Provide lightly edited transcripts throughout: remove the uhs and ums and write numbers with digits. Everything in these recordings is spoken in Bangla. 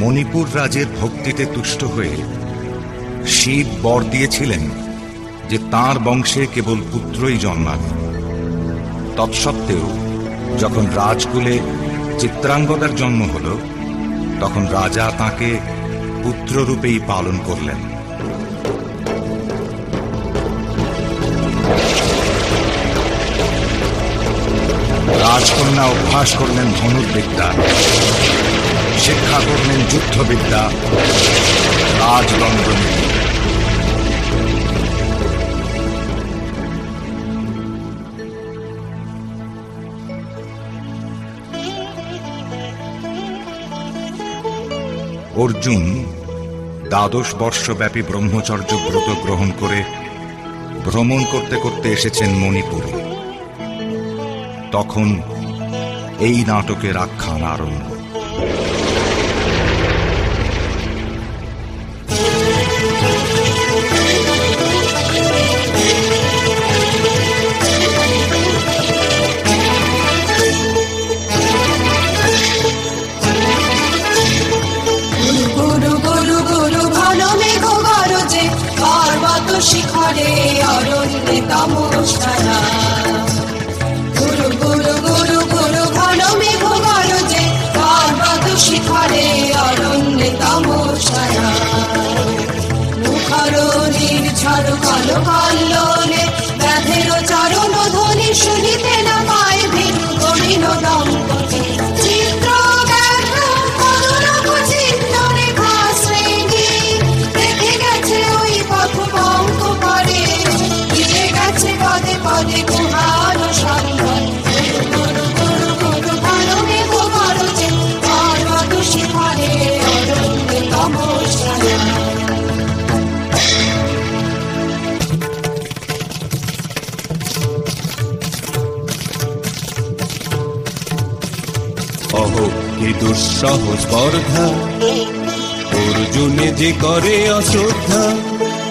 মণিপুর রাজের ভক্তিতে তুষ্ট হয়ে শিব বর দিয়েছিলেন যে তাঁর বংশে কেবল পুত্রই জন্মাবে। তৎসত্ত্বেও যখন রাজকুলে চিত্রাঙ্গদার জন্ম হল, তখন রাজা তাঁকে পুত্ররূপেই পালন করলেন। রাজকন্যা অভ্যাস করলেন ধনুর্বিদ্যা, শিক্ষা করলেন যুদ্ধবিদ্যা, রাজদণ্ডনীতি। অর্জুন ১২ বর্ষব্যাপী ব্রহ্মচর্য ব্রত গ্রহণ করে ভ্রমণ করতে করতে এসেছেন মণিপুরে। তখন এই নাটকের আখ্যান আরম্ভ। শিখরে অরণ্যে তমসারা, গুরু গুরু গুরু গুরু ঘন মেঘ গরজে, পর্বত শিখরে অরণ্যে তমসারা। মুখর নির্ঝর কল কল্লোলে, ব্যাধের চরণ ধ্বনি শুনিতে না পায় ভীরু গরিণ দম্পতি। চিত্র পদে গুহার সন্ধান, গুরু গুরু গুরু ঘন মেঘ গরজে, পর্বত শিখরে অরণ্যে তমসারা। অহো কি দুঃসহ স্পর্ধা, অর্জুনে যে করে অশ্রদ্ধা,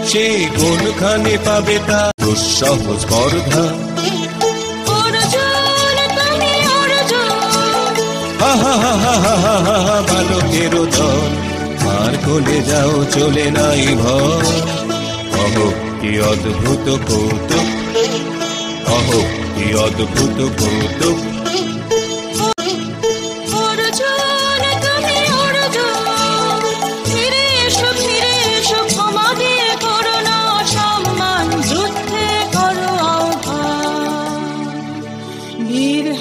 সে কোনখানে পাবে তা দুঃসহ স্পর্ধা। বালকের দল আর কোলে যাও চলে নাই ভয়। অহো কি অদ্ভুত কৌতুক, অহো কি অদ্ভুত কৌতুক।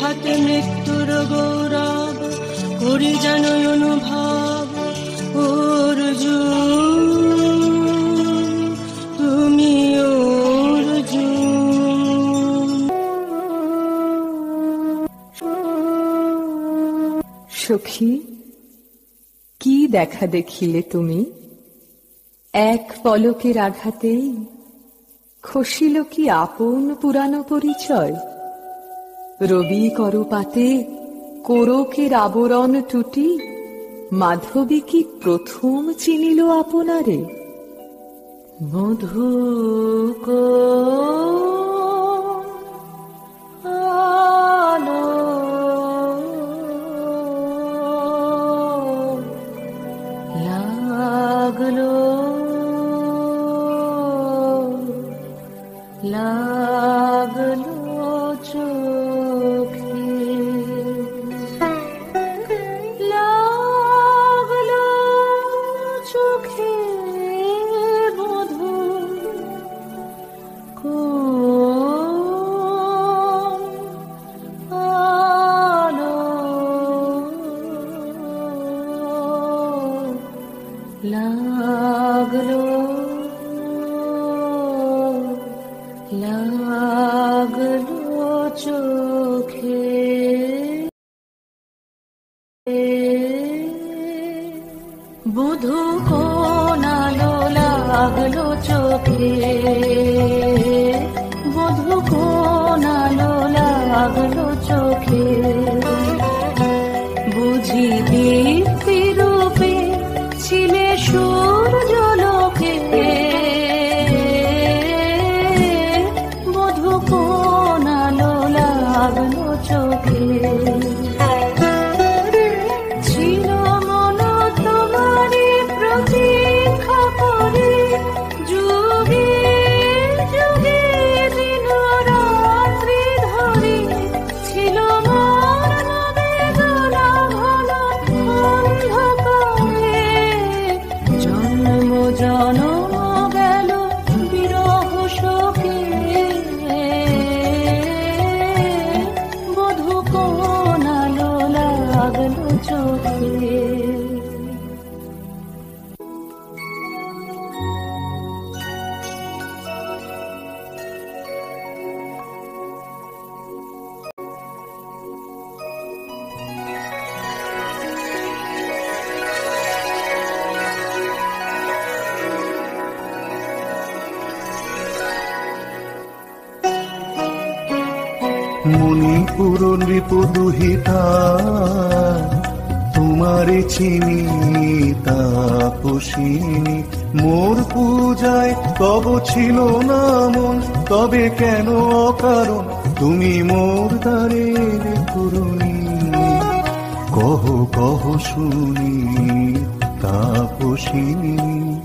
হাতে মৃত্যুর গৌরব করি যেন অনুভব, অর্জুন তুমি অর্জুন। সখী, কি দেখা দেখিলে তুমি? এক পলকের আঘাতেই খসিল কি আপন পুরানো পরিচয়? রবি করপাতে কোরকের আবরণ টুটি, মাধবী কি প্রথম চিনিল আপনারে? মধুক আলো লাগলো লাগলো চোখে, লাগলো চোখে বধূ আলো লাগলো লাগলো চোখে। বধূ কোন আলো লাগলো চোখে, বধূ কোন আলো লাগলো চোখে। বুঝি দীপ্তি রূপে ছিলে সূর্য লোকে, বধূ কোন আলো লাগলো চোখে। ছিল মন তোমার জলকে। মণিপুর নৃপদুহিতা তোমারে চিনি তাপসিনী, মোর পূজায় তব ছিল না মন, তবে কেন অকারণ তুমি মোর দ্বারের তরুণী। কহ কহ শুনি তাপসিনী।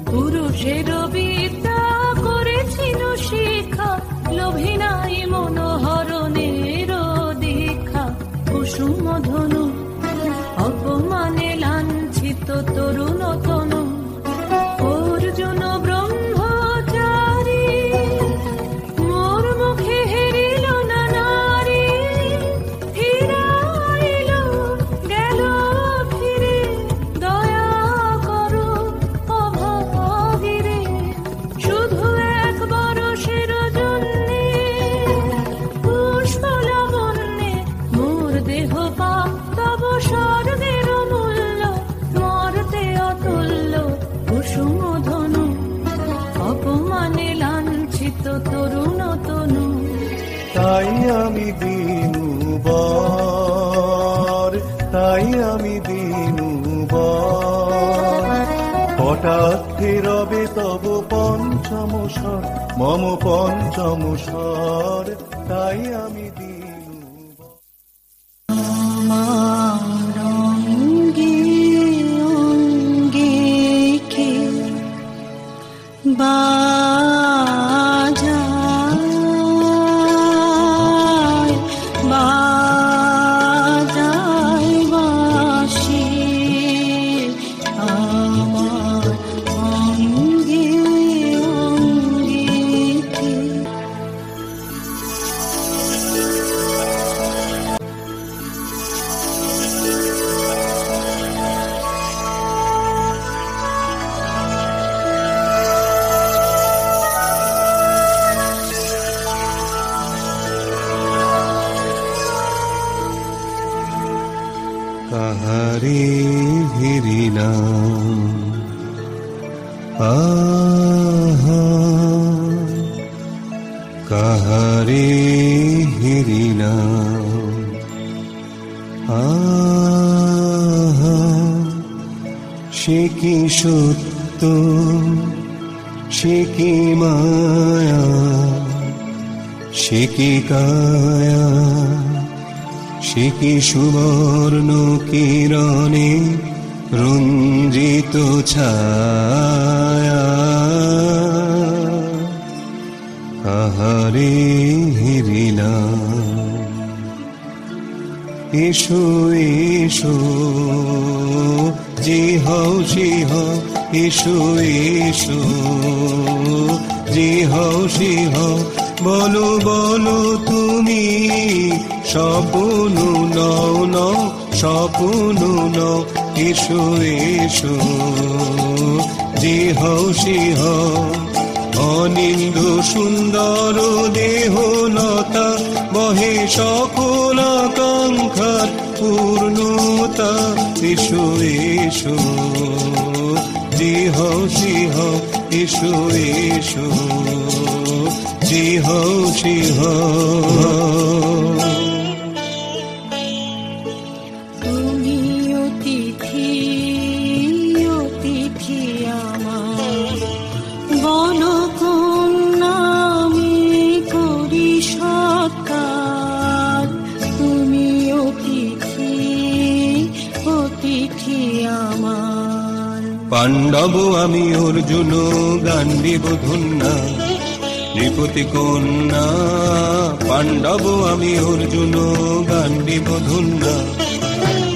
পুরুষের বিদ্যা করেছিল শিক্ষা, লোভী নাই মনোহরণের দীক্ষা। কুসুম ধনু অপমানে লাঞ্ছিত তরুণ তনু, অর্জুন ব্রহ্মচারী মোর মুখে হেরিল না নারী। ফিরাইল গেল ফিরে দয়া করো অভাগীরে, শুধু এক বরষের জন্যে পুষ্প লাবণ্যে মোর দেহ পাপ তব স্বর্গের মূল্য, মরতে অতুল্য কুসুম ধনু অপমানে লাঞ্ছিত তরুণ তনু। তাই আমি দিনুবার, তাই আমি দিনুবার, কটাক্ষে রবে তব পঞ্চম স্বর, মম পঞ্চম স্বর, তাই আমি দিনুবার। আমার অঙ্গে অঙ্গে কে বাজায় বাজায় বাঁশি, আমার অঙ্গে অঙ্গে কে। কাহারে হিরিনা আহা, কাহারে হিরিনা আহা, সে কি সত্য সে কি মায়া, সে কি কায়া, সে কি সুবর্ণ কিরণে রঞ্জিত ছায়া। কাহারে হিরিনা এসো এসো যে হও সে হও, এসো এসো যে হও সে হও, বলো বলো তুমি স্বপ্ন নও নও, স্বপ্ন নও, এসো এসো যে হও সে হও। অনিন্দ সুন্দর দেহ লতা, বহে সকল আকাঙ্ক্ষার পূর্ণতা, এসো এসো যে হও সে হও, এসো এসো যে হও সে হও। তুমি অতিথি অতিথি আমার, বলো কোন নামে করি সৎকার। তুমি অতিথি অতিথি আমার। পাণ্ডব আমি অর্জুন গান্ডীব ধন্যা, নৃপতি কন্যা পাণ্ডব আমি অর্জুন গান্ডীব ধন্যা।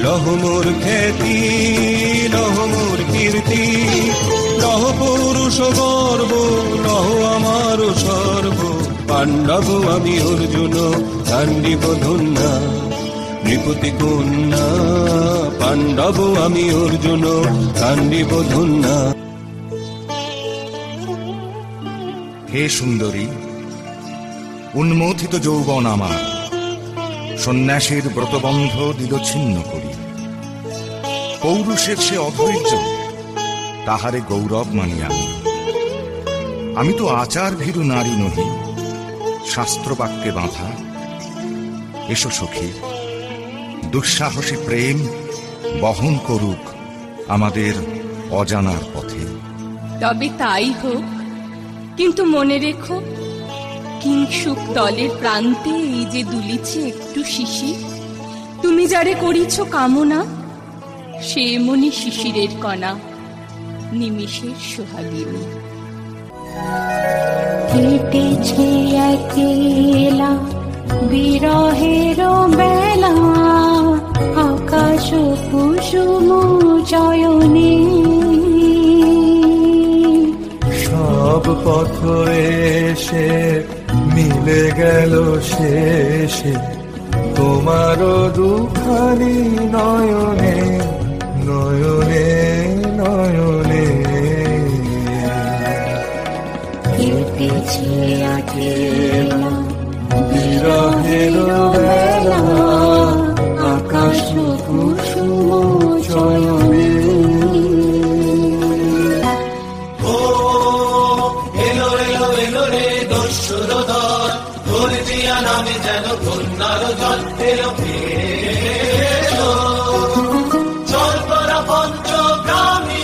লহ মোর খ্যাতি লহ মোর কীর্তি, লহ পৌরুষ গর্ব, লহ আমার সর্ব। পাণ্ডব আমি অর্জুন গান্ডীব ধন্যা, নৃপতি কন্যা পাণ্ডব আমি অর্জুন কাণ্ডিব ধন্যা। হে সুন্দরী, উন্মোথিত যৌবন আমার সন্ন্যাসীর ব্রতবন্ধ দিল ছিন্ন করি। পৌরুষের সে অধৈর্য, তাহারে গৌরব মানি আমি। আমি তো আচার ভীরু নারী নহি, শাস্ত্রবাক্যে বাঁধা। এসো সখী, দুঃসাহসী প্রেম বহন করুক আমাদের অজানার পথে। তবে তাই হোক, কিন্তু মনে রেখো, কিংসুক দলের প্রান্তে এই যে দুলিছে একটু শিশির, তুমি যারে করিছ কামনা, সে এমনি শিশিরের কণা, নিমিষের সোহাগিনী। কেটেছে একলা বিরহের বেলা, আকাশ কুসুম চয়নে। সব পথ এসে মিলে গেল শেষে তোমার দুখানি নয়নে নয়নে নয়নে। কেটেছে একলা বিরহের বেলা, আকাশ কুসুম চয়নে। এলো এলো এলো রে দস্যুর দল, তোর দিয়া নামে যেন কন্যার জল এলো এলো। চল তোরা পঞ্চগ্রামী,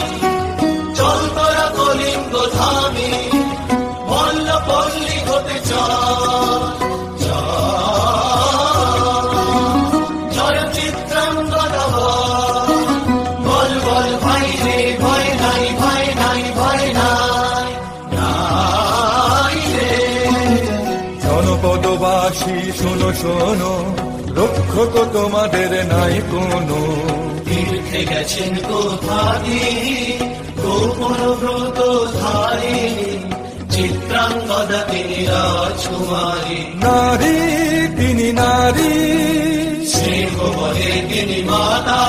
চল তোরা কলিঙ্গ ধামী, মল্ল পল্লী হতে চল জয় চিত্রাঙ্গদা। বল বল ভাই রে, ভয় নাই ভয় নাই ভয় নাই নাই রে। জনপদবাসী শোনো শোনো, রক্ষক তোমাদের নাই কোনো। তীর্থে গেছেন কোথায় গোপন ব্রত ধারে, চিত্রাঙ্গদা তিনি রাজকুমারী। নারী তিনি নারী, স্নেহ বলে তিনি মাতা,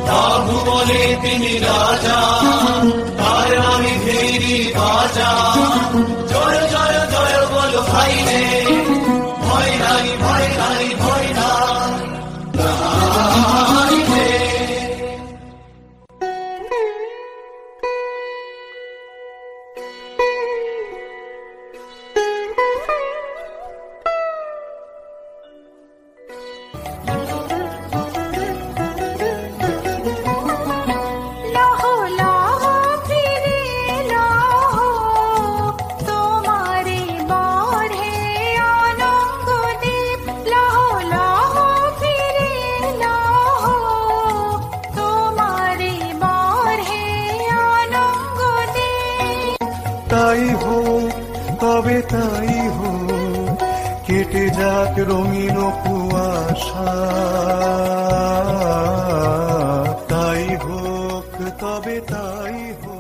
বাহু বলে তিনি রাজা, তার নামে ফেরি বাজা। জয় জয় জয় বলো ভাই রে, ভয় নাই ভয় নাই ভয় নাই রে। লহ লহ ফিরে লহ, তোমারে বাঢ়ে আনন্দ দীপ। লহ লহ ফিরে লহ, তোমারে বাঢ়ে আনন্দ দীপ। তাই হোক তবে তাই হোক, কেটে যাক রঙিন কুয়াশা। তাই হোক তবে তাই হোক।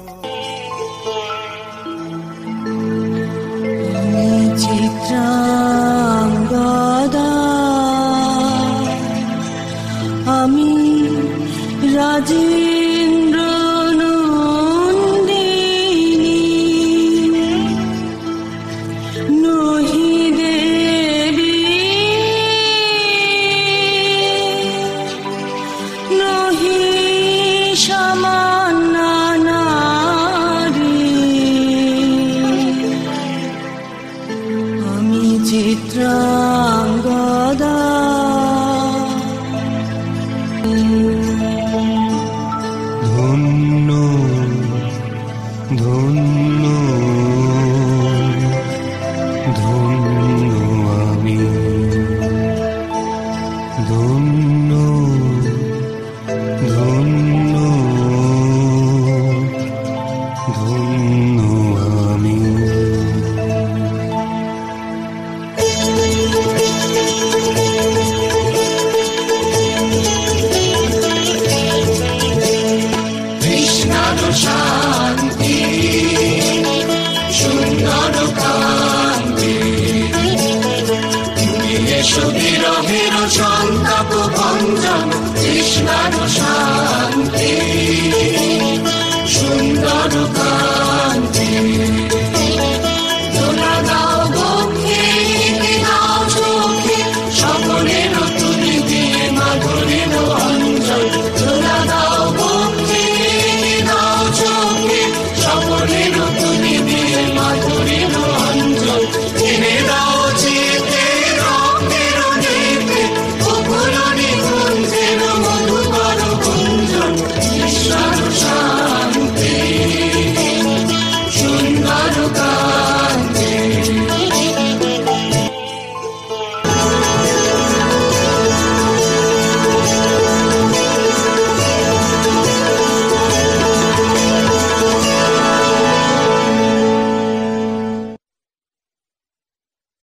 চিত্রাঙ্গদা আমি রাজেন্দ্র নন্দিনী, নহি দেবী নহি সামান্য নারী, আমি চিত্রাঙ্গদা। ধন্য